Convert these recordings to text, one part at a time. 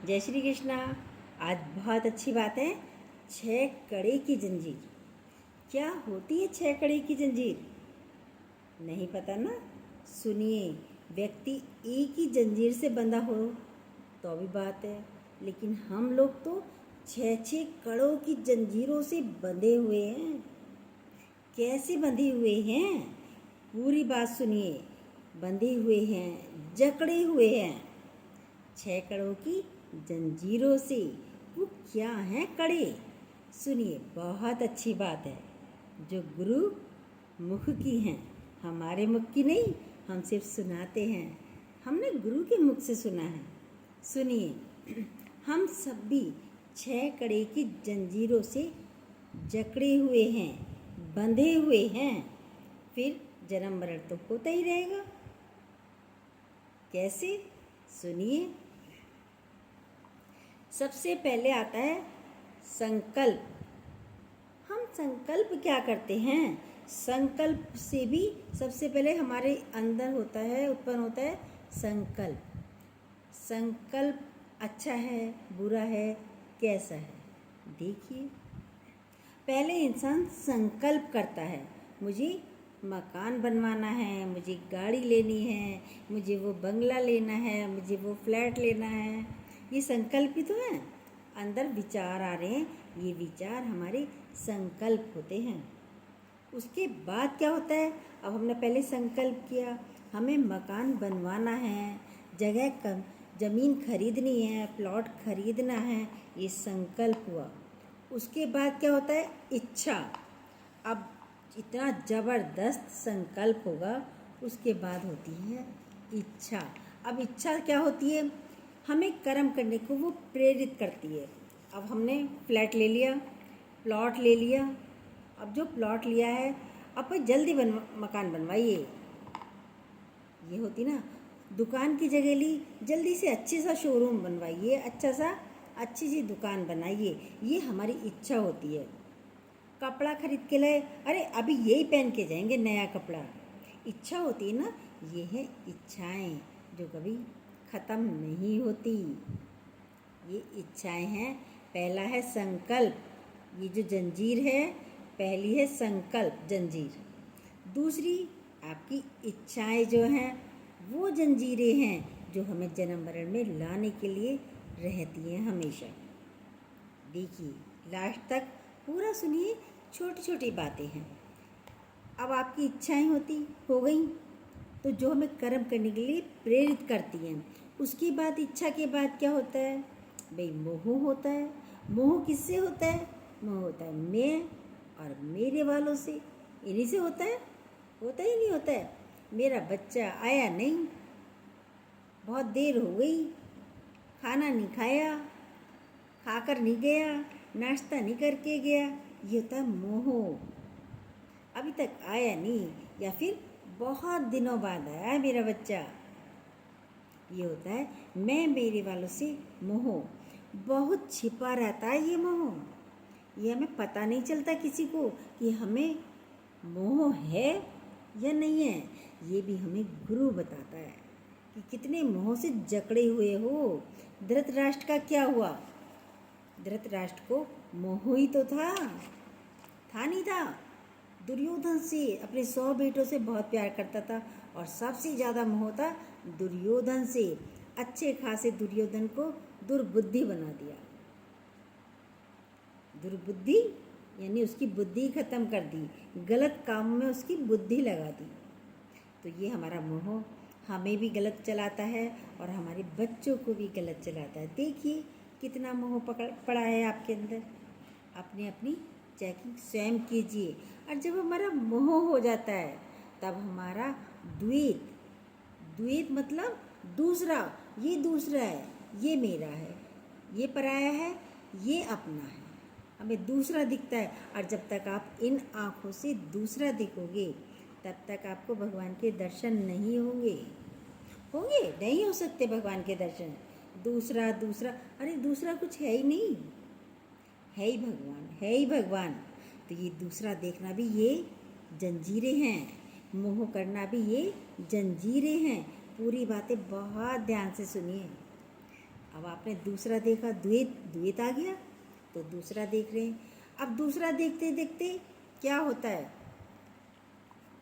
जय श्री कृष्णा। आज बहुत अच्छी बात है। 6 कड़े की जंजीर। क्या होती है 6 कड़े की जंजीर? नहीं पता ना? सुनिए, व्यक्ति एक ही जंजीर से बंधा हो तो भी बात है, लेकिन हम लोग तो 6 कड़ों की जंजीरों से बंधे हुए हैं। कैसे बंधे हुए हैं? पूरी बात सुनिए। बंधे हुए हैं, जकड़े हुए हैं 6 कड़ों की जंजीरों से। वो क्या हैं कड़े? सुनिए, बहुत अच्छी बात है जो गुरु मुख की हैं, हमारे मुख की नहीं। हम सिर्फ सुनाते हैं, हमने गुरु के मुख से सुना है। सुनिए, हम सब भी 6 कड़े की जंजीरों से जकड़े हुए हैं, बंधे हुए हैं। फिर जन्म मरण तो होता ही रहेगा। कैसे? सुनिए, सबसे पहले आता है संकल्प। हम संकल्प क्या करते हैं? संकल्प से भी सबसे पहले हमारे अंदर होता है, उत्पन्न होता है संकल्प। संकल्प अच्छा है, बुरा है, कैसा है? देखिए, पहले इंसान संकल्प करता है, मुझे मकान बनवाना है, मुझे गाड़ी लेनी है, मुझे वो बंगला लेना है, मुझे वो फ्लैट लेना है। ये संकल्प ही तो है। अंदर विचार आ रहे हैं, ये विचार हमारे संकल्प होते हैं। उसके बाद क्या होता है? अब हमने पहले संकल्प किया, हमें मकान बनवाना है, जगह कम ज़मीन खरीदनी है, प्लॉट खरीदना है, ये संकल्प हुआ। उसके बाद क्या होता है? इच्छा। अब इतना ज़बरदस्त संकल्प होगा, उसके बाद होती है इच्छा। अब इच्छा क्या होती है? हमें कर्म करने को वो प्रेरित करती है। अब हमने फ्लैट ले लिया, प्लॉट ले लिया। अब जो प्लॉट लिया है, अब जल्दी मकान बनवाइए। ये होती ना, दुकान की जगह ली, जल्दी से अच्छे सा शोरूम बनवाइए, अच्छी सी दुकान बनाइए। ये हमारी इच्छा होती है। कपड़ा खरीद के लाए, अरे अभी यही पहन के जाएंगे नया कपड़ा। इच्छा होती है ना। ये है इच्छाएं जो कभी ख़त्म नहीं होती। ये इच्छाएं हैं। पहला है संकल्प, ये जो जंजीर है, पहली है संकल्प जंजीर। दूसरी आपकी इच्छाएं जो हैं, वो जंजीरें हैं जो हमें जन्म मरण में लाने के लिए रहती हैं हमेशा। देखिए, लास्ट तक पूरा सुनिए, छोटी छोटी बातें हैं। अब आपकी इच्छाएं हो गई, तो जो हमें कर्म करने के लिए प्रेरित करती हैं। उसके बाद इच्छा के बाद क्या होता है? भाई मोह होता है। मोह किससे होता है? मोह होता है मैं और मेरे वालों से, इन्हीं से होता है। होता ही नहीं होता है। मेरा बच्चा आया नहीं, बहुत देर हो गई, खाना नहीं खाया, खाकर नहीं गया, नाश्ता नहीं करके गया, ये होता है मोह। अभी तक आया नहीं, या फिर बहुत दिनों बाद आया मेरा बच्चा, ये होता है मैं मेरे वालों से मोह। बहुत छिपा रहता है ये मोह। ये हमें पता नहीं चलता किसी को कि हमें मोह है या नहीं है। ये भी हमें गुरु बताता है कि कितने मोह से जकड़े हुए हो। धृतराष्ट्र का क्या हुआ? धृतराष्ट्र को मोह ही तो था नहीं था? दुर्योधन से, अपने 100 बेटों से बहुत प्यार करता था, और सबसे ज़्यादा मोह था दुर्योधन से। अच्छे खासे दुर्योधन को दुर्बुद्धि बना दिया। दुर्बुद्धि यानी उसकी बुद्धि ख़त्म कर दी, गलत काम में उसकी बुद्धि लगा दी। तो ये हमारा मोह हमें भी गलत चलाता है और हमारे बच्चों को भी गलत चलाता है। देखिए कितना मोह पड़ा है आपके अंदर। अपनी अपनी चेकिंग स्वयं कीजिए। और जब हमारा मोह हो जाता है, तब हमारा द्वैत, द्वैत मतलब दूसरा, ये दूसरा है, ये मेरा है, ये पराया है, ये अपना है, हमें दूसरा दिखता है। और जब तक आप इन आँखों से दूसरा दिखोगे, तब तक आपको भगवान के दर्शन नहीं होंगे। नहीं हो सकते भगवान के दर्शन। दूसरा दूसरा, अरे दूसरा कुछ है ही नहीं, है ही भगवान, है ही भगवान। तो ये दूसरा देखना भी ये जंजीरें हैं, मोह करना भी ये जंजीरें हैं। पूरी बातें बहुत ध्यान से सुनिए। अब आपने दूसरा देखा, द्वैत, द्वैत आ गया तो दूसरा देख रहे हैं। अब दूसरा देखते देखते क्या होता है,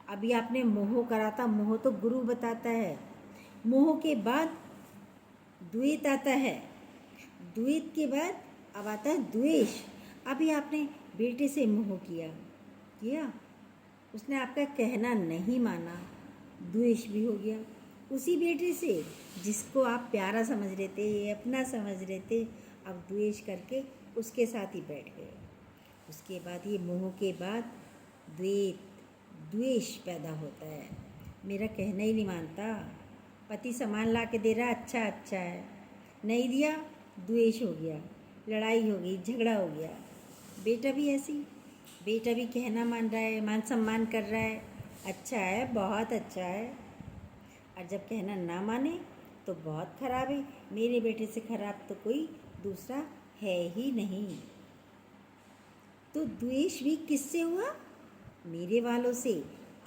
अभी आपने मोह करा था, मोह तो गुरु बताता है। मोह के बाद द्वैत आता है, द्वैत के बाद अब आता है द्वेष। अभी आपने बेटे से मोह किया, उसने आपका कहना नहीं माना, द्वेष भी हो गया। उसी बेटे से जिसको आप प्यारा समझ रहे थे, अपना समझ रहे थे, अब द्वेष करके उसके साथ ही बैठ गए। उसके बाद ये मोह के बाद द्वैत, द्वेष पैदा होता है। मेरा कहना ही नहीं मानता, पति सामान ला के दे रहा अच्छा अच्छा है, नहीं दिया द्वेष हो गया, लड़ाई हो गई, झगड़ा हो गया। बेटा भी ऐसी, बेटा भी कहना मान रहा है, मान सम्मान कर रहा है, अच्छा है, बहुत अच्छा है, और जब कहना ना माने तो बहुत ख़राब है, मेरे बेटे से ख़राब तो कोई दूसरा है ही नहीं। तो द्वेष भी किससे हुआ? मेरे वालों से,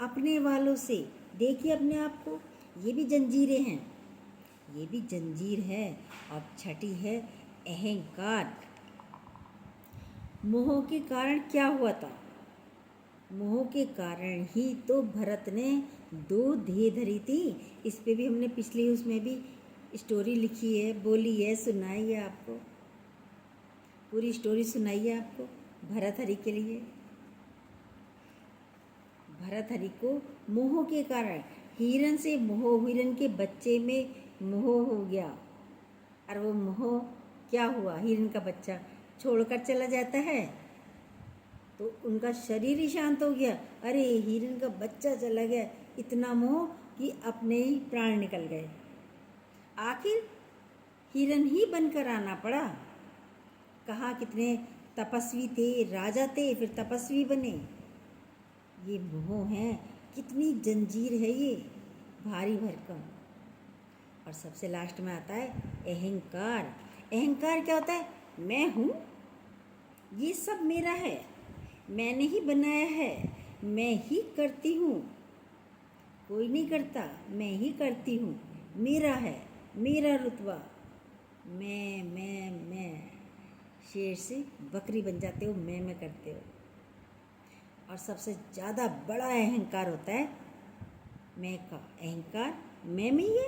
अपने वालों से। देखिए अपने आप को, ये भी जंजीरें हैं, ये भी जंजीर है। और छठी है अहंकार। मोह के कारण क्या हुआ था? मोह के कारण ही तो भरत ने 2 ध्येय धरी थी। इस पे भी हमने पिछली उसमें भी स्टोरी लिखी है, बोली है, सुनाई है आपको, पूरी स्टोरी सुनाई है आपको भरत हरि के लिए। भरत हरि को मोह के कारण, हिरण से मोह, हिरण के बच्चे में मोह हो गया, और वो मोह क्या हुआ, हिरण का बच्चा छोड़कर चला जाता है तो उनका शरीर ही शांत हो गया। अरे हिरण का बच्चा चला गया, इतना मोह कि अपने ही प्राण निकल गए। आखिर हिरण ही बनकर आना पड़ा। कहाँ कितने तपस्वी थे, राजा थे, फिर तपस्वी बने। ये मोह है, कितनी जंजीर है ये, भारी भरकम। और सबसे लास्ट में आता है अहंकार। अहंकार क्या होता है? मैं हूँ, ये सब मेरा है, मैंने ही बनाया है, मैं ही करती हूँ, कोई नहीं करता, मैं ही करती हूँ, मेरा है, मेरा रुतबा, मैं। शेर से बकरी बन जाते हो, मैं करते हो। और सबसे ज़्यादा बड़ा अहंकार होता है मैं का अहंकार, मैं में ही है।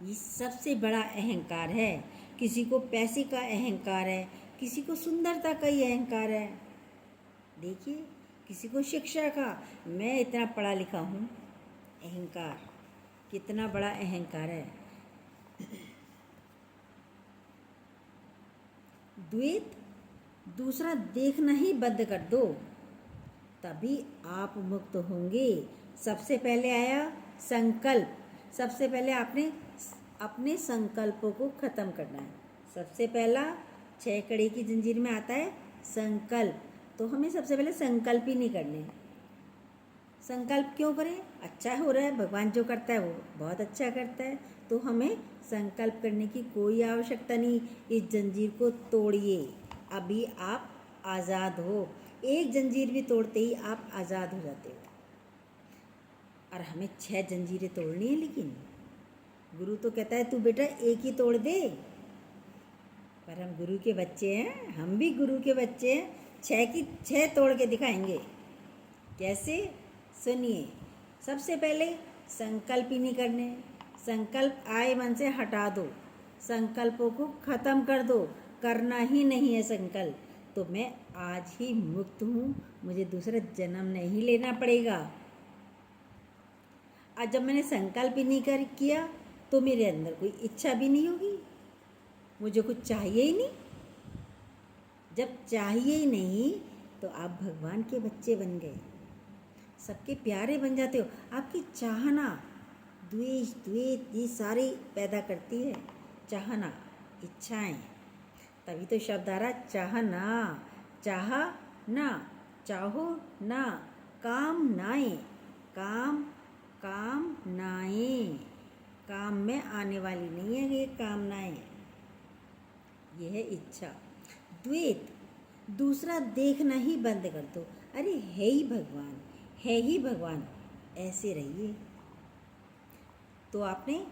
ये सबसे बड़ा अहंकार है। किसी को पैसे का अहंकार है, किसी को सुंदरता का ही अहंकार है। देखिए, किसी को शिक्षा का, मैं इतना पढ़ा लिखा हूँ, अहंकार, कितना बड़ा अहंकार है। द्वैत, दूसरा देखना ही बंद कर दो, तभी आप मुक्त होंगे। सबसे पहले आया संकल्प। सबसे पहले आपने अपने संकल्पों को ख़त्म करना है। सबसे पहला 6 कड़ी की जंजीर में आता है संकल्प। तो हमें सबसे पहले संकल्प ही नहीं करने। संकल्प क्यों करें? अच्छा हो रहा है, भगवान जो करता है वो बहुत अच्छा करता है, तो हमें संकल्प करने की कोई आवश्यकता नहीं। इस जंजीर को तोड़िए, अभी आप आज़ाद हो। एक जंजीर भी तोड़ते ही आप आज़ाद हो जाते हो। और हमें 6 जंजीरें तोड़नी है, लेकिन गुरु तो कहता है तू बेटा एक ही तोड़ दे, पर हम गुरु के बच्चे हैं, हम भी गुरु के बच्चे हैं। 6 की 6 तोड़ के दिखाएंगे। कैसे? सुनिए। सबसे पहले संकल्प ही नहीं करने। संकल्प आए मन से हटा दो, संकल्पों को ख़त्म कर दो, करना ही नहीं है संकल्प। तो मैं आज ही मुक्त हूँ, मुझे दूसरा जन्म नहीं लेना पड़ेगा। आज जब मैंने संकल्प ही नहीं किया तो मेरे अंदर कोई इच्छा भी नहीं होगी, मुझे कुछ चाहिए ही नहीं। जब चाहिए ही नहीं तो आप भगवान के बच्चे बन गए, सबके प्यारे बन जाते हो। आपकी चाहना, द्वेष, द्वैत, ये सारी पैदा करती है चाहना, इच्छाएं। तभी तो शब्द आ रहा चाहना, चाह ना, चाहो ना, काम नाए, काम नाएं। काम में आने वाली नहीं है ये कामनाएं, ये है इच्छा। द्वैत, दूसरा देखना ही बंद कर दो। अरे है ही भगवान, है ही भगवान, ऐसे रहिए। तो आपने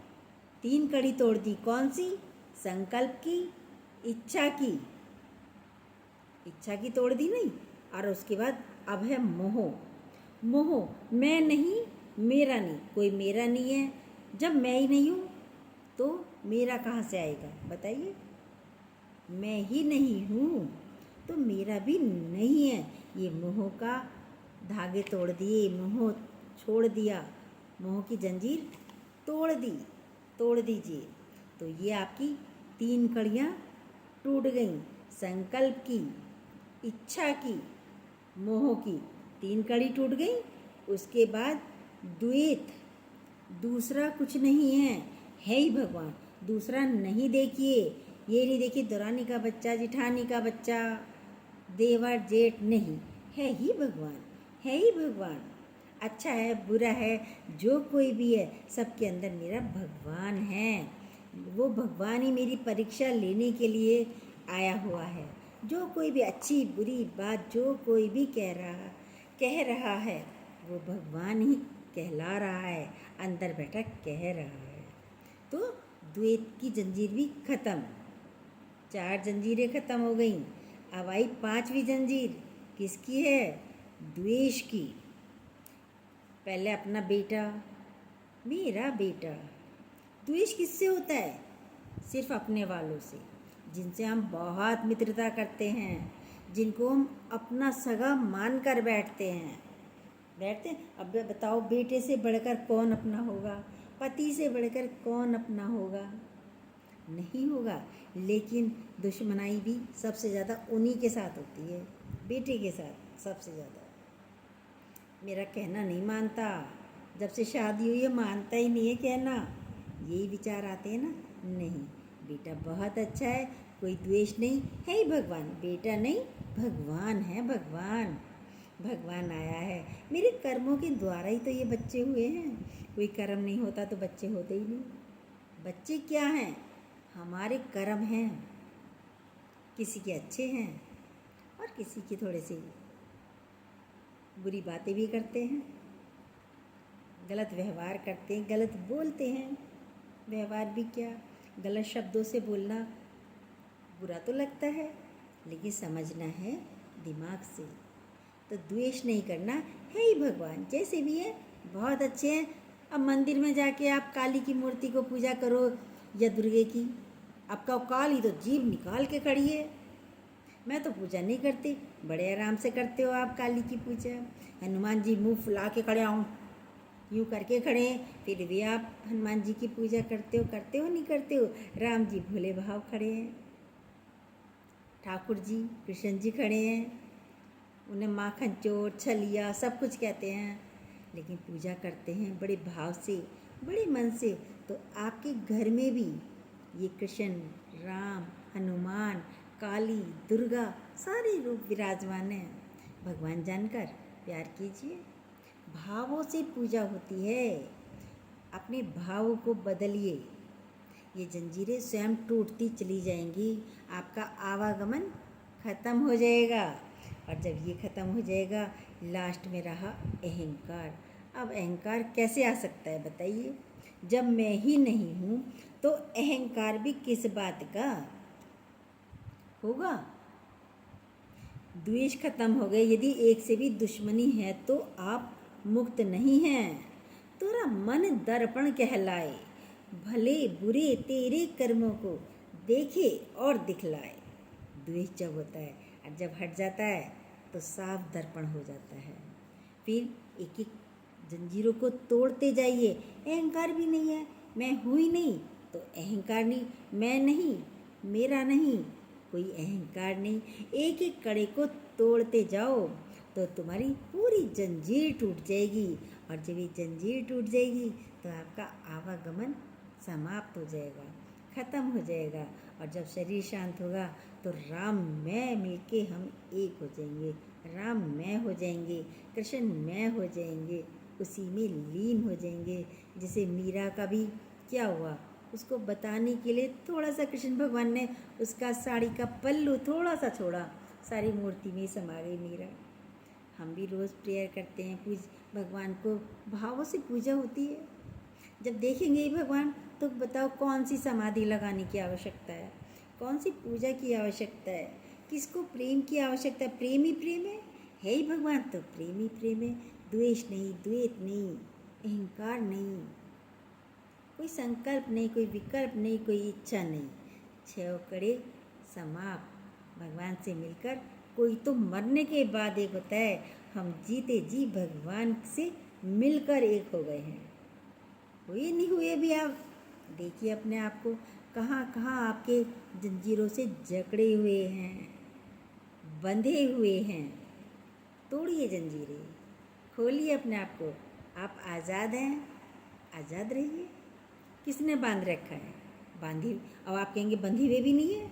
तीन कड़ी तोड़ दी, कौन सी? संकल्प की, इच्छा की। इच्छा की तोड़ दी नहीं, और उसके बाद अब है मोह। मोह, मैं नहीं, मेरा नहीं, कोई मेरा नहीं है। जब मैं ही नहीं हूँ तो मेरा कहाँ से आएगा बताइए? मैं ही नहीं हूँ तो मेरा भी नहीं है। ये मोह का धागे तोड़ दिए, मोह छोड़ दिया, मोह की जंजीर तोड़ दी, तोड़ दीजिए। तो ये आपकी तीन कड़ियाँ टूट गईं। संकल्प की, इच्छा की, मोह की तीन कड़ी टूट गई। उसके बाद द्वैत, दूसरा कुछ नहीं है ही भगवान। दूसरा नहीं देखिए, ये नहीं देखिए दौरानी का बच्चा, जिठानी का बच्चा, देवर जेठ, नहीं, है ही भगवान, है ही भगवान। अच्छा है, बुरा है, जो कोई भी है, सबके अंदर मेरा भगवान है। वो भगवान ही मेरी परीक्षा लेने के लिए आया हुआ है। जो कोई भी अच्छी बुरी बात जो कोई भी कह रहा है, वो भगवान ही कहला रहा है, अंदर बैठा कह रहा है। तो द्वैत की जंजीर भी खत्म, चार जंजीरें खत्म हो गईं। अब आई पांचवी जंजीर, किसकी है? द्वेष की। पहले अपना बेटा, मेरा बेटा। द्वेष किससे होता है? सिर्फ अपने वालों से, जिनसे हम बहुत मित्रता करते हैं, जिनको हम अपना सगा मान कर बैठते हैं। अब बताओ, बेटे से बढ़कर कौन अपना होगा? पति से बढ़कर कौन अपना होगा? नहीं होगा। लेकिन दुश्मनाई भी सबसे ज़्यादा उन्हीं के साथ होती है, बेटे के साथ सबसे ज़्यादा। मेरा कहना नहीं मानता, जब से शादी हुई है मानता ही नहीं है कहना, यही विचार आते हैं ना। नहीं, बेटा बहुत अच्छा है, कोई द्वेष नहीं, है ही भगवान। बेटा नहीं, भगवान है, भगवान। भगवान आया है, मेरे कर्मों के द्वारा ही तो ये बच्चे हुए हैं। कोई कर्म नहीं होता तो बच्चे होते ही नहीं। बच्चे क्या हैं? हमारे कर्म हैं। किसी के अच्छे हैं और किसी की थोड़े से बुरी बातें भी करते हैं, गलत व्यवहार करते हैं, गलत बोलते हैं। व्यवहार भी क्या, गलत शब्दों से बोलना बुरा तो लगता है, लेकिन समझना है दिमाग से। तो द्वेष नहीं करना, है ही भगवान, जैसे भी है बहुत अच्छे हैं। अब मंदिर में जाके आप काली की मूर्ति को पूजा करो या दुर्गे की, आपका काली तो जीभ निकाल के खड़ी है। मैं तो पूजा नहीं करती, बड़े आराम से करते हो आप काली की पूजा। हनुमान जी मुंह फुला के खड़े हों, यूँ करके खड़े हैं, फिर भी आप हनुमान जी की पूजा करते हो नहीं करते हो? राम जी भोले भाव खड़े हैं, ठाकुर जी कृष्ण जी खड़े हैं, उन्हें माखन चोर छलिया सब कुछ कहते हैं, लेकिन पूजा करते हैं बड़े भाव से, बड़े मन से। तो आपके घर में भी ये कृष्ण, राम, हनुमान, काली, दुर्गा सारे रूप विराजमान हैं। भगवान जानकर प्यार कीजिए, भावों से पूजा होती है। अपने भावों को बदलिए, ये जंजीरें स्वयं टूटती चली जाएंगी, आपका आवागमन खत्म हो जाएगा। और जब ये खत्म हो जाएगा, लास्ट में रहा अहंकार। अब अहंकार कैसे आ सकता है बताइए? जब मैं ही नहीं हूँ तो अहंकार भी किस बात का होगा? द्वेष खत्म हो गए, यदि एक से भी दुश्मनी है तो आप मुक्त नहीं हैं। तेरा मन दर्पण कहलाए, भले बुरे तेरे कर्मों को देखे और दिखलाए। द्वेष जब होता है और जब हट जाता है तो साफ दर्पण हो जाता है। फिर एक एक जंजीरों को तोड़ते जाइए। अहंकार भी नहीं है, मैं हूँ ही नहीं, तो अहंकार नहीं, मैं नहीं, मेरा नहीं, कोई अहंकार नहीं। एक एक कड़े को तोड़ते जाओ तो तुम्हारी पूरी जंजीर टूट जाएगी। और जब ये जंजीर टूट जाएगी तो आपका आवागमन समाप्त हो जाएगा, ख़त्म हो जाएगा। और जब शरीर शांत होगा तो राम मैं मिलके हम एक हो जाएंगे, राम मैं हो जाएंगे, कृष्ण मैं हो जाएंगे, उसी में लीन हो जाएंगे। जैसे मीरा का भी क्या हुआ, उसको बताने के लिए थोड़ा सा कृष्ण भगवान ने उसका साड़ी का पल्लू थोड़ा सा छोड़ा, सारी मूर्ति में समा गई मीरा। हम भी रोज़ प्रेयर करते हैं, भगवान को भावों से पूजा होती है। जब देखेंगे ही भगवान तो बताओ कौन सी समाधि लगाने की आवश्यकता है, कौन सी पूजा की आवश्यकता है, किसको प्रेम की आवश्यकता है? प्रेम ही प्रेम है ही भगवान तो प्रेम ही प्रेम है। द्वेष नहीं, द्वैत नहीं, अहंकार नहीं, कोई संकल्प नहीं, कोई विकल्प नहीं, कोई इच्छा नहीं। छह कड़े समाप्त भगवान से मिलकर। कोई तो मरने के बाद एक होता है, हम जीते जी भगवान से मिलकर एक हो गए हैं। हुए नहीं हुए भी आप देखिए अपने आप को, कहाँ कहाँ आपके जंजीरों से जकड़े हुए हैं, बंधे हुए हैं। तोड़िए जंजीरें, खोलिए अपने आप को। आप आज़ाद हैं, आज़ाद रहिए। किसने बांध रखा है? बांधे। अब आप कहेंगे बंधे हुए भी नहीं है,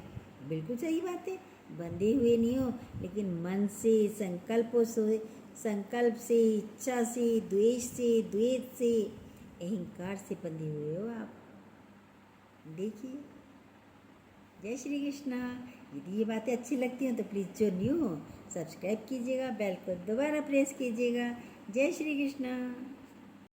बिल्कुल सही बात है, बंधे हुए नहीं हो, लेकिन मन से, संकल्पों से, संकल्प से, इच्छा से, द्वेष से, द्वेष से, अहंकार से बंधे हुए हो आप। देखिए। जय श्री कृष्णा। यदि ये बातें अच्छी लगती हैं तो प्लीज़ जो न्यू हो सब्सक्राइब कीजिएगा, बेल को दोबारा प्रेस कीजिएगा। जय श्री कृष्णा।